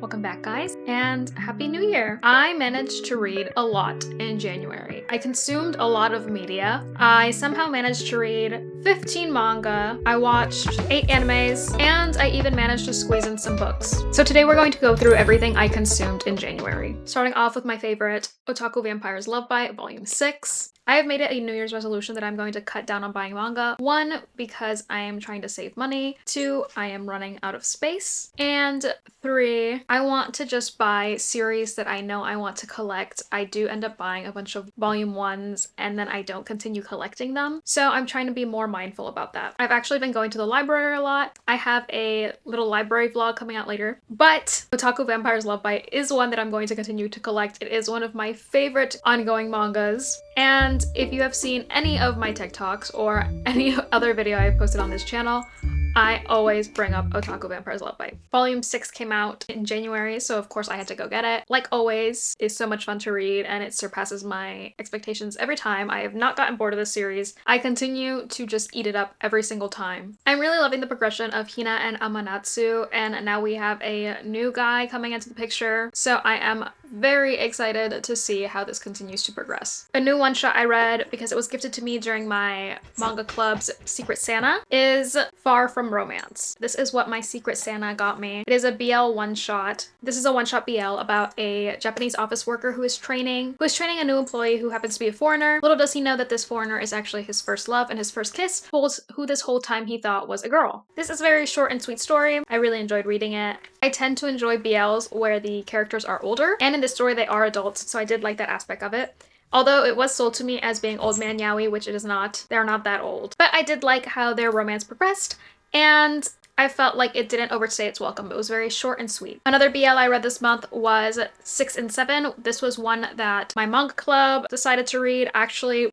Welcome back, guys, and Happy New Year! I managed to read a lot in January. I consumed a lot of media. I somehow managed to read 15 manga, I watched 8 animes, and I even managed to squeeze in some books. So today we're going to go through everything I consumed in January. Starting off with my favorite, Otaku Vampire's Love Bite, Volume 6. I have made it a New Year's resolution that I'm going to cut down on buying manga. 1, because I am trying to save money. 2, I am running out of space. And 3, I want to just buy series that I know I want to collect. I do end up buying a bunch of volume 1s and then I don't continue collecting them. So I'm trying to be more mindful about that. I've actually been going to the library a lot. I have a little library vlog coming out later. But Otaku Vampire's Love Bite is one that I'm going to continue to collect. It is one of my favorite ongoing mangas. And if you have seen any of my TikToks or any other video I've posted on this channel, I always bring up Otaku Vampire's Love Bite. Volume 6 came out in January, so of course I had to go get it. Like always, it's so much fun to read and it surpasses my expectations every time. I have not gotten bored of this series. I continue to just eat it up every single time. I'm really loving the progression of Hina and Amanatsu, and now we have a new guy coming into the picture, so I am very excited to see how this continues to progress. A new one-shot I read, because it was gifted to me during my manga club's Secret Santa, is Far From Romance. This is what my Secret Santa got me. It is a BL one-shot. This is a one-shot BL about a Japanese office worker who is training a new employee who happens to be a foreigner. Little does he know that this foreigner is actually his first love and his first kiss, who this whole time he thought was a girl. This is a very short and sweet story. I really enjoyed reading it. I tend to enjoy BLs where the characters are older, and in this story they are adults, so I did like that aspect of it. Although it was sold to me as being old man yaoi, which it is not. They're not that old. But I did like how their romance progressed, and I felt like it didn't overstay its welcome. It was very short and sweet. Another BL I read this month was 6 and 7. This was one that my manga club decided to read,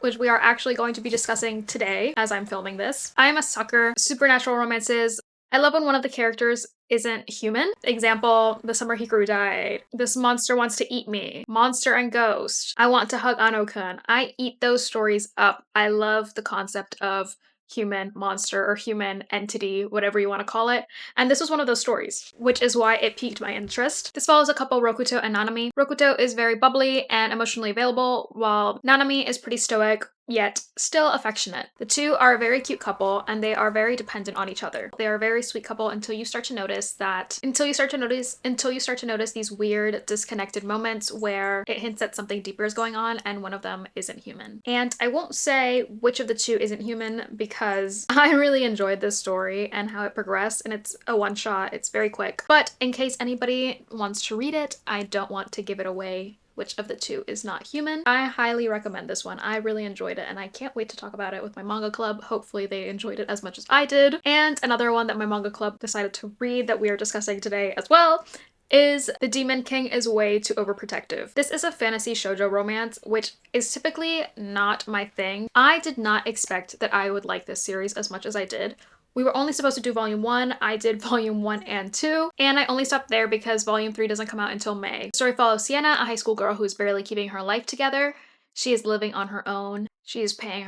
which we are actually going to be discussing today as I'm filming this. I am a sucker. Supernatural romances. I love when one of the characters isn't human. Example, The Summer Hikaru Died. This monster wants to eat me. Monster and Ghost. I want to hug Ano-kun. I eat those stories up. I love the concept of human monster or human entity, whatever you want to call it. And this was one of those stories, which is why it piqued my interest. This follows a couple, Rokuto and Nanami. Rokuto is very bubbly and emotionally available, while Nanami is pretty stoic, yet still affectionate. The two are a very cute couple and they are very dependent on each other. They are a very sweet couple until you start to notice these weird disconnected moments where it hints that something deeper is going on and one of them isn't human. And I won't say which of the two isn't human because I really enjoyed this story and how it progressed, and it's a one shot, it's very quick. But in case anybody wants to read it, I don't want to give it away which of the two is not human. I highly recommend this one. I really enjoyed it and I can't wait to talk about it with my manga club. Hopefully they enjoyed it as much as I did. And another one that my manga club decided to read that we are discussing today as well is The Demon King is Way Too Overprotective. This is a fantasy shoujo romance, which is typically not my thing. I did not expect that I would like this series as much as I did. We were only supposed to do volume 1, I did volume 1 and 2, and I only stopped there because volume 3 doesn't come out until May. The story follows Sienna, a high school girl who is barely keeping her life together. She is living on her own. She's paying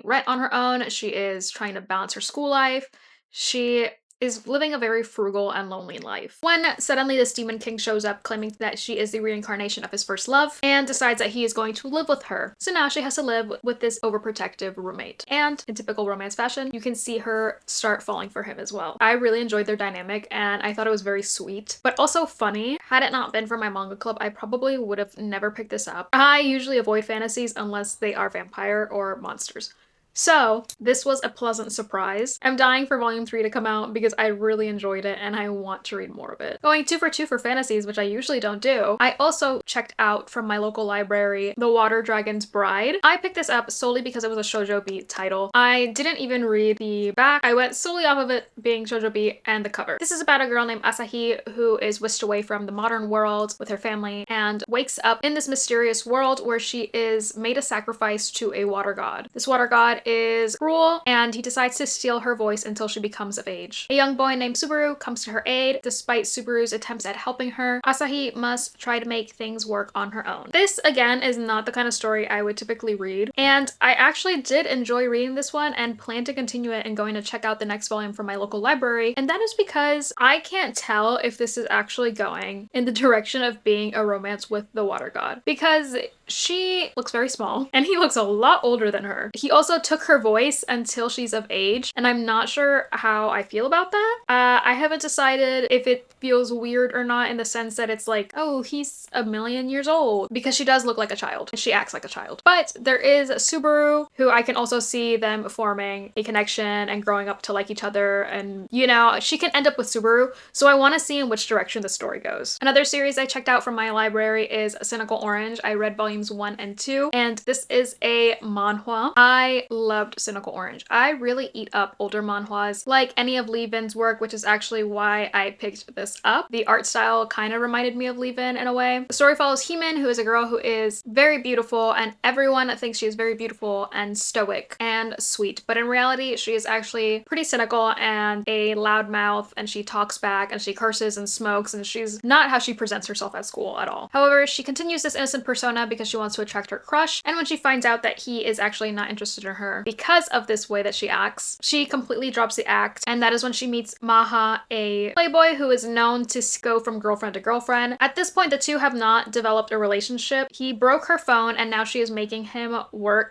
rent on her own. She is trying to balance her school life. She is living a very frugal and lonely life. When suddenly this demon king shows up claiming that she is the reincarnation of his first love and decides that he is going to live with her. So now she has to live with this overprotective roommate. And in typical romance fashion, you can see her start falling for him as well. I really enjoyed their dynamic and I thought it was very sweet, but also funny. Had it not been for my manga club, I probably would have never picked this up. I usually avoid fantasies unless they are vampire or monsters. So this was a pleasant surprise. I'm dying for volume 3 to come out because I really enjoyed it and I want to read more of it. Going 2 for 2 for fantasies, which I usually don't do, I also checked out from my local library The Water Dragon's Bride. I picked this up solely because it was a shoujo beat title. I didn't even read the back. I went solely off of it being shoujo beat and the cover. This is about a girl named Asahi who is whisked away from the modern world with her family and wakes up in this mysterious world where she is made a sacrifice to a water god. This water god is cruel and he decides to steal her voice until she becomes of age. A young boy named Subaru comes to her aid. Despite Subaru's attempts at helping her, Asahi must try to make things work on her own. This, again, is not the kind of story I would typically read, and I actually did enjoy reading this one and plan to continue it and going to check out the next volume from my local library, and that is because I can't tell if this is actually going in the direction of being a romance with the water god, because she looks very small and he looks a lot older than her. He also took her voice until she's of age, and I'm not sure how I feel about that. I haven't decided if it feels weird or not, in the sense that it's like, oh, he's a million years old, because she does look like a child and she acts like a child. But there is Subaru, who I can also see them forming a connection and growing up to like each other, and you know, she can end up with Subaru, so I want to see in which direction the story goes. Another series I checked out from my library is Cynical Orange. I read volumes 1 and 2, and this is a manhwa. I loved Cynical Orange. I really eat up older manhwas, like any of Lee Vin's work, which is actually why I picked this up. The art style kind of reminded me of Lee Vin in a way. The story follows Heemin, who is a girl who is very beautiful, and everyone thinks she is very beautiful and stoic and sweet, but in reality she is actually pretty cynical and a loudmouth, and she talks back and she curses and smokes, and she's not how she presents herself at school at all. However, she continues this innocent persona because she wants to attract her crush, and when she finds out that he is actually not interested in her because of this way that she acts, she completely drops the act, and that is when she meets Maha, a playboy who is known to go from girlfriend to girlfriend. At this point, the two have not developed a relationship. He broke her phone and now she is making him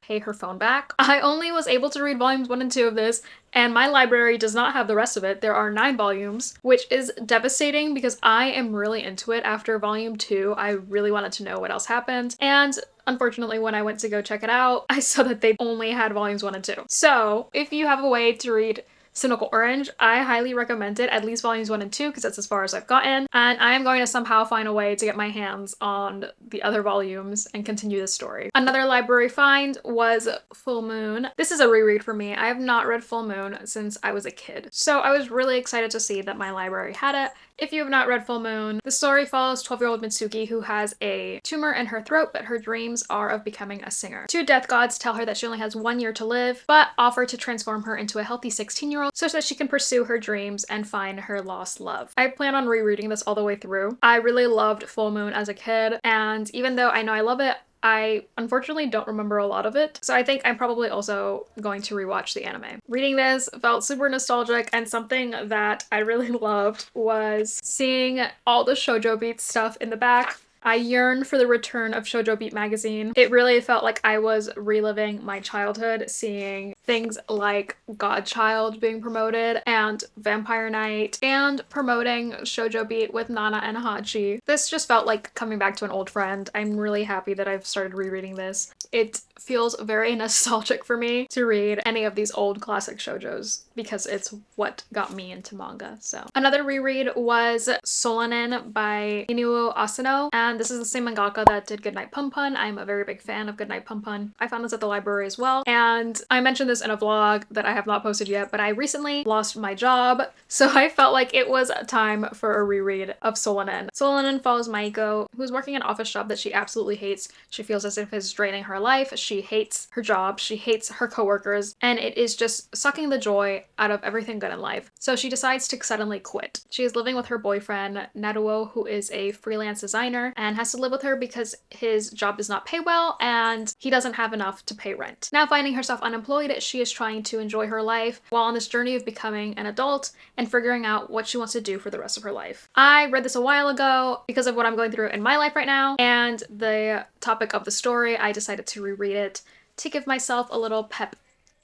pay her phone back. I only was able to read volumes 1 and 2 of this, and my library does not have the rest of it. There are 9 volumes, which is devastating because I am really into it. After volume 2, I really wanted to know what else happened, and unfortunately, when I went to go check it out, I saw that they only had volumes 1 and 2. So if you have a way to read Cynical Orange, I highly recommend it, at least volumes 1 and 2, because that's as far as I've gotten, and I am going to somehow find a way to get my hands on the other volumes and continue the story. Another library find was Full Moon. This is a reread for me. I have not read Full Moon since I was a kid, so I was really excited to see that my library had it. If you have not read Full Moon, the story follows 12-year-old Mitsuki, who has a tumor in her throat, but her dreams are of becoming a singer. 2 death gods tell her that she only has 1 year to live, but offer to transform her into a healthy 16-year-old so that she can pursue her dreams and find her lost love. I plan on rereading this all the way through. I really loved Full Moon as a kid, and even though I know I love it, I unfortunately don't remember a lot of it, so I think I'm probably also going to rewatch the anime. Reading this felt super nostalgic, and something that I really loved was seeing all the Shoujo Beat stuff in the back. I yearned for the return of Shoujo Beat magazine. It really felt like I was reliving my childhood, seeing things like Godchild being promoted and Vampire Knight, and promoting Shoujo Beat with Nana and Hachi. This just felt like coming back to an old friend. I'm really happy that I've started rereading this. It feels very nostalgic for me to read any of these old classic shoujos because it's what got me into manga. So another reread was Solanin by Inoue Asano, and this is the same mangaka that did Goodnight Pun Pun. I'm a very big fan of Goodnight Pun Pun. I found this at the library as well, and I mentioned this in a vlog that I have not posted yet, but I recently lost my job, so I felt like it was time for a reread of Solanin. Solanin follows Maiko, who's working an office job that she absolutely hates. She feels as if it's draining her life. She hates her job, she hates her coworkers, and it is just sucking the joy out of everything good in life. So she decides to suddenly quit. She is living with her boyfriend, Naruo, who is a freelance designer, and has to live with her because his job does not pay well and he doesn't have enough to pay rent. Now finding herself unemployed, she is trying to enjoy her life while on this journey of becoming an adult and figuring out what she wants to do for the rest of her life. I read this a while ago because of what I'm going through in my life right now, and the topic of the story, I decided to reread it to give myself a little pep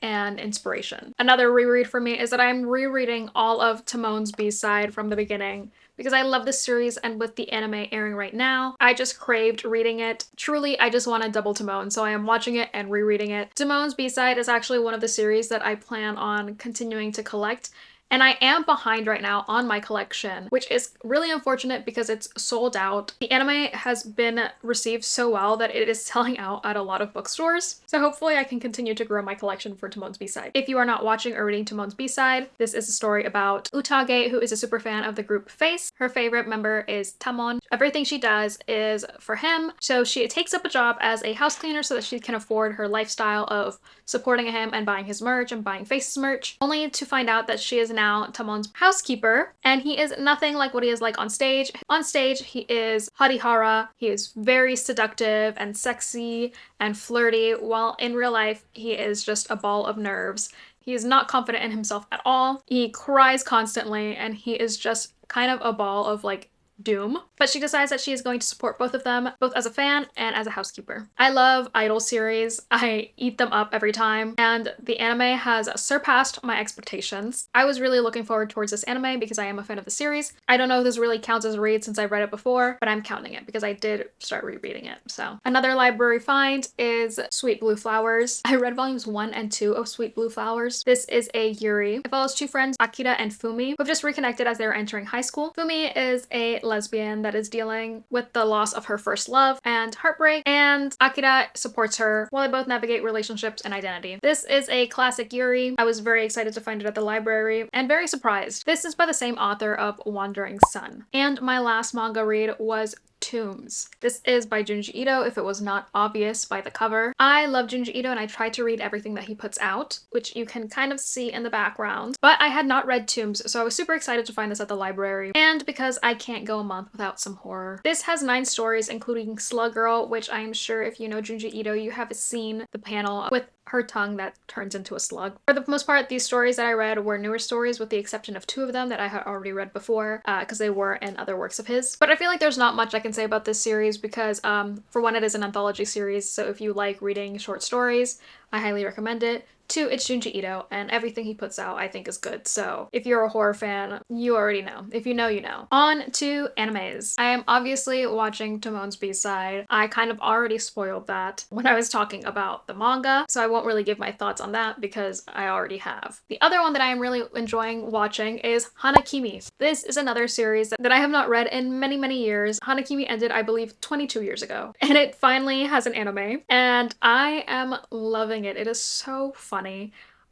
and inspiration. Another reread for me is that I'm rereading all of Timon's B-side from the beginning because I love this series, and with the anime airing right now, I just craved reading it. Truly, I just wanted double Timon, so I am watching it and rereading it. Timon's B-side is actually one of the series that I plan on continuing to collect, And I am behind right now on my collection, which is really unfortunate because it's sold out. The anime has been received so well that it is selling out at a lot of bookstores. So hopefully I can continue to grow my collection for Timon's B-side. If you are not watching or reading Timon's B-side, this is a story about Utage, who is a super fan of the group Face. Her favorite member is Tamon. Everything she does is for him, so she takes up a job as a house cleaner so that she can afford her lifestyle of supporting him and buying his merch and buying Face's merch, only to find out that she is now Tamon's housekeeper, and he is nothing like what he is like on stage. On stage, he is Harihara. He is very seductive and sexy and flirty, while in real life, he is just a ball of nerves. He is not confident in himself at all. He cries constantly, and he is just kind of a ball of like doom. But she decides that she is going to support both of them, both as a fan and as a housekeeper. I love idol series. I eat them up every time, and the anime has surpassed my expectations. I was really looking forward towards this anime because I am a fan of the series. I don't know if this really counts as a read since I've read it before, but I'm counting it because I did start rereading it. So another library find is Sweet Blue Flowers. I read volumes 1 and 2 of Sweet Blue Flowers. This is a yuri. It follows two friends, Akira and Fumi, who have just reconnected as they were entering high school. Fumi is a lesbian that is dealing with the loss of her first love and heartbreak, and Akira supports her while they both navigate relationships and identity. This is a classic yuri. I was very excited to find it at the library and very surprised. This is by the same author of Wandering Sun. And my last manga read was Tombs. This is by Junji Ito, if it was not obvious by the cover. I love Junji Ito and I try to read everything that he puts out, which you can kind of see in the background, but I had not read Tombs, so I was super excited to find this at the library, and because I can't go a month without some horror. This has 9 stories, including Slug Girl, which I am sure if you know Junji Ito, you have seen the panel with her tongue that turns into a slug. For the most part, these stories that I read were newer stories, with the exception of 2 of them that I had already read before, because they were in other works of his. But I feel like there's not much I can say about this series because, for one, it is an anthology series, so if you like reading short stories, I highly recommend it. 2, it's Junji Ito, and everything he puts out I think is good, so if you're a horror fan, you already know. If you know, you know. On to animes. I am obviously watching Timon's B-side. I kind of already spoiled that when I was talking about the manga, so I won't really give my thoughts on that because I already have. The other one that I am really enjoying watching is Hanakimi. This is another series that I have not read in many, many years. Hanakimi ended, I believe, 22 years ago, and it finally has an anime, and I am loving it. It is so funny.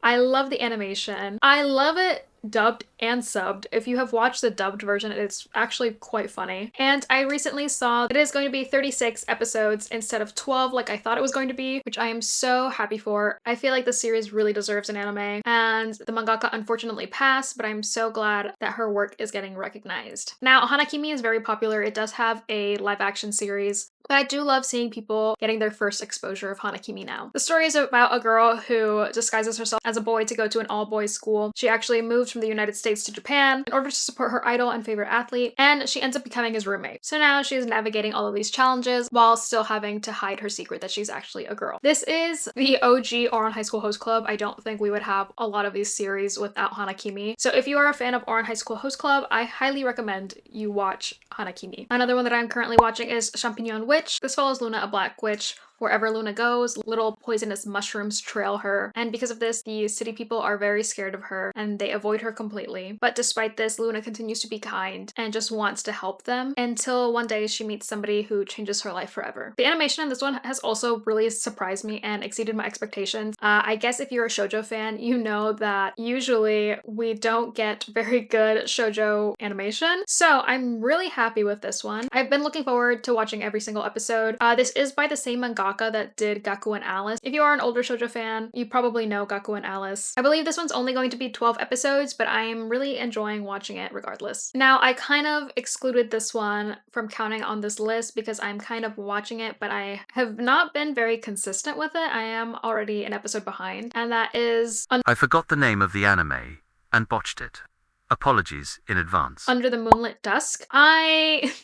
I love the animation. I love it dubbed and subbed. If you have watched the dubbed version, it's actually quite funny. And I recently saw it is going to be 36 episodes instead of 12 like I thought it was going to be, which I am so happy for. I feel like the series really deserves an anime, and the mangaka unfortunately passed, but I'm so glad that her work is getting recognized. Now, Hanakimi is very popular. It does have a live action series, but I do love seeing people getting their first exposure of Hanakimi now. The story is about a girl who disguises herself as a boy to go to an all-boys school. She actually moves from the United States to Japan in order to support her idol and favorite athlete, and she ends up becoming his roommate. So now she is navigating all of these challenges while still having to hide her secret that she's actually a girl. This is the OG Ouran High School Host Club. I don't think we would have a lot of these series without Hanakimi. So if you are a fan of Ouran High School Host Club, I highly recommend you watch Hanakimi. Another one that I'm currently watching is Champignon Witch. This follows Luna, a black witch. Wherever Luna goes, little poisonous mushrooms trail her, and because of this, the city people are very scared of her and they avoid her completely. But despite this, Luna continues to be kind and just wants to help them until one day she meets somebody who changes her life forever. The animation in this one has also really surprised me and exceeded my expectations. I guess if you're a shoujo fan, you know that usually we don't get very good shoujo animation, so I'm really happy with this one. I've been looking forward to watching every single episode. This is by the same mangaka that did Gaku and Alice. If you are an older shoujo fan, you probably know Gaku and Alice. I believe this one's only going to be 12 episodes, but I am really enjoying watching it regardless. Now, I kind of excluded this one from counting on this list because I'm kind of watching it, but I have not been very consistent with it. I am already an episode behind, and that is I forgot the name of the anime and botched it. Apologies in advance. Under the Moonlit Dusk.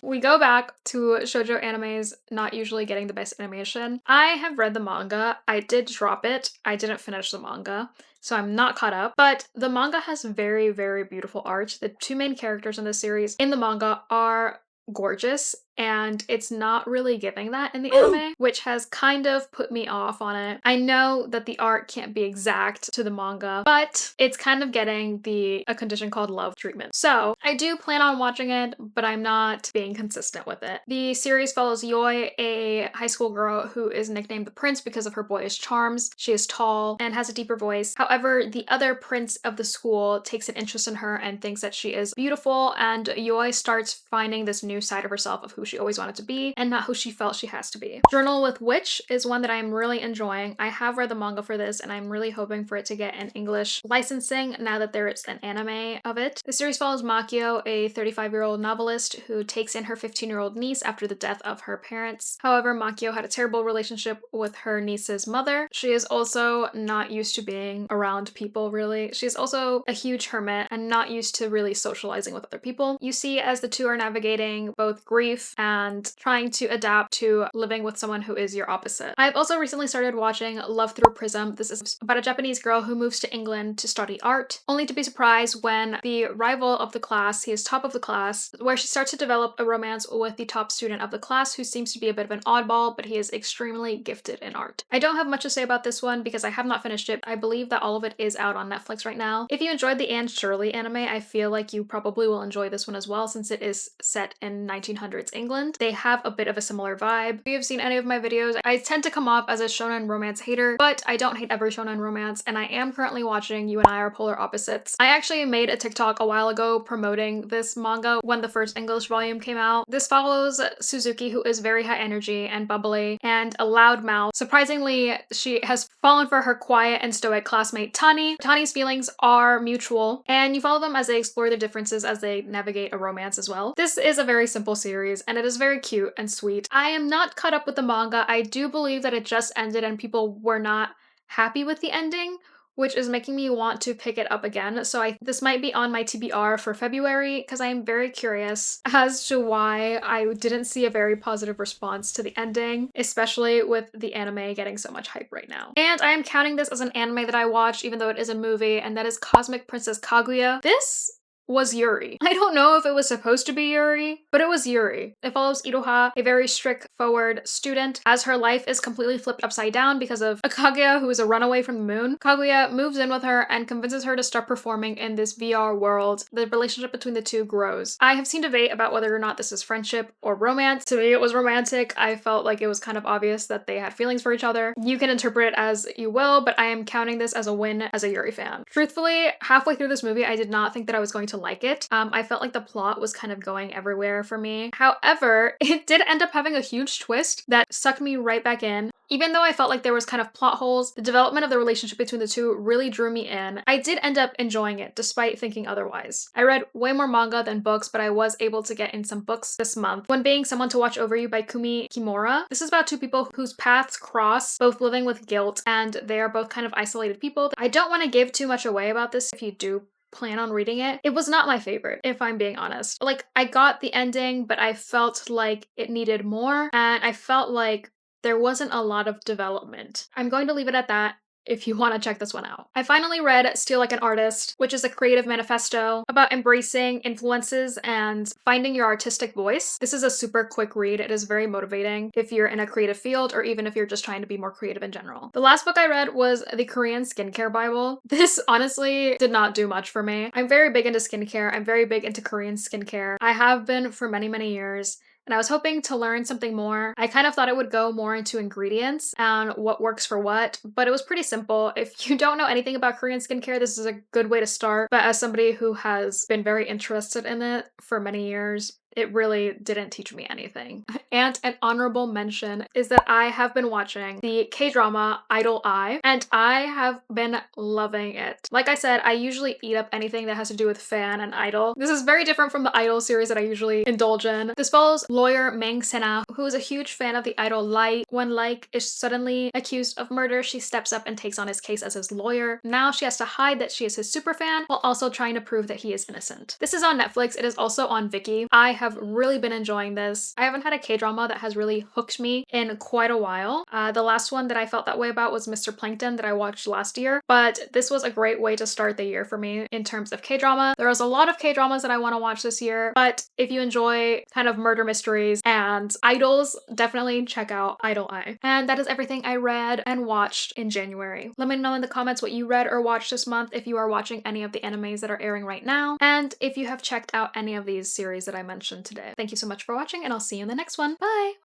We go back to shoujo animes not usually getting the best animation. I have read the manga. I did drop it. I didn't finish the manga, so I'm not caught up, but the manga has very, very beautiful art. The 2 main characters in the series in the manga are gorgeous, and it's not really giving that in the anime, which has kind of put me off on it. I know that the art can't be exact to the manga, but it's kind of getting a condition called love treatment. So I do plan on watching it, but I'm not being consistent with it. The series follows Yoi, a high school girl who is nicknamed the Prince because of her boyish charms. She is tall and has a deeper voice. However, the other prince of the school takes an interest in her and thinks that she is beautiful, and Yoi starts finding this new side of herself of who she always wanted to be and not who she felt she has to be. Journal with Witch is one that I'm really enjoying. I have read the manga for this and I'm really hoping for it to get an English licensing now that there is an anime of it. The series follows Makio, a 35-year-old novelist who takes in her 15-year-old niece after the death of her parents. However, Makio had a terrible relationship with her niece's mother. She is also not used to being around people, really. She's also a huge hermit and not used to really socializing with other people. You see as the two are navigating both grief and trying to adapt to living with someone who is your opposite. I've also recently started watching Love Through Prism. This is about a Japanese girl who moves to England to study art, only to be surprised when the rival of the class, he is top of the class, where she starts to develop a romance with the top student of the class who seems to be a bit of an oddball, but he is extremely gifted in art. I don't have much to say about this one because I have not finished it. I believe that all of it is out on Netflix right now. If you enjoyed the Anne Shirley anime, I feel like you probably will enjoy this one as well since it is set in 1900s England. They have a bit of a similar vibe. If you have seen any of my videos, I tend to come off as a shonen romance hater, but I don't hate every shonen romance, and I am currently watching You and I Are Polar Opposites. I actually made a TikTok a while ago promoting this manga when the first English volume came out. This follows Suzuki, who is very high energy and bubbly and a loud mouth. Surprisingly, she has fallen for her quiet and stoic classmate Tani. Tani's feelings are mutual, and you follow them as they explore their differences as they navigate a romance as well. This is a very simple series, and it is very cute and sweet. I am not caught up with the manga. I do believe that it just ended and people were not happy with the ending, which is making me want to pick it up again. So this might be on my TBR for February because I am very curious as to why I didn't see a very positive response to the ending, especially with the anime getting so much hype right now. And I am counting this as an anime that I watched even though it is a movie, and that is Cosmic Princess Kaguya. This was Yuri. I don't know if it was supposed to be Yuri, but it was Yuri. It follows Iroha, a very straightforward student, as her life is completely flipped upside down because of a Kaguya who is a runaway from the moon. Kaguya moves in with her and convinces her to start performing in this VR world. The relationship between the two grows. I have seen debate about whether or not this is friendship or romance. To me, it was romantic. I felt like it was kind of obvious that they had feelings for each other. You can interpret it as you will, but I am counting this as a win as a Yuri fan. Truthfully, halfway through this movie, I did not think that I was going to like it. I felt like the plot was kind of going everywhere for me. However, it did end up having a huge twist that sucked me right back in. Even though I felt like there was kind of plot holes, the development of the relationship between the two really drew me in. I did end up enjoying it despite thinking otherwise. I read way more manga than books, but I was able to get in some books this month. One being Someone to Watch Over You by Kumi Kimura. This is about two people whose paths cross, both living with guilt, and they are both kind of isolated people. I don't want to give too much away about this if you do plan on reading it. It was not my favorite, if I'm being honest. Like, I got the ending, but I felt like it needed more, and I felt like there wasn't a lot of development. I'm going to leave it at that if you want to check this one out. I finally read Steal Like an Artist, which is a creative manifesto about embracing influences and finding your artistic voice. This is a super quick read. It is very motivating if you're in a creative field or even if you're just trying to be more creative in general. The last book I read was the Korean Skincare Bible. This honestly did not do much for me. I'm very big into skincare. I'm very big into Korean skincare. I have been for many, many years. And I was hoping to learn something more. I kind of thought it would go more into ingredients and what works for what, but it was pretty simple. If you don't know anything about Korean skincare, this is a good way to start. But as somebody who has been very interested in it for many years, it really didn't teach me anything. And an honorable mention is that I have been watching the K-drama Idol Eye, and I have been loving it. Like I said, I usually eat up anything that has to do with fan and idol. This is very different from the Idol series that I usually indulge in. This follows lawyer Mang Sena, who's a huge fan of the idol Light. When Light is suddenly accused of murder, she steps up and takes on his case as his lawyer. Now she has to hide that she is his superfan while also trying to prove that he is innocent. This is on Netflix. It is also on Viki. I have really been enjoying this. I haven't had a K-drama that has really hooked me in quite a while. The last one that I felt that way about was Mr. Plankton that I watched last year, but this was a great way to start the year for me in terms of K-drama. There was a lot of K-dramas that I want to watch this year, but if you enjoy kind of murder mysteries and idols, definitely check out Idol Eye. And that is everything I read and watched in January. Let me know in the comments what you read or watched this month, if you are watching any of the animes that are airing right now, and if you have checked out any of these series that I mentioned today. Thank you so much for watching, and I'll see you in the next one. Bye!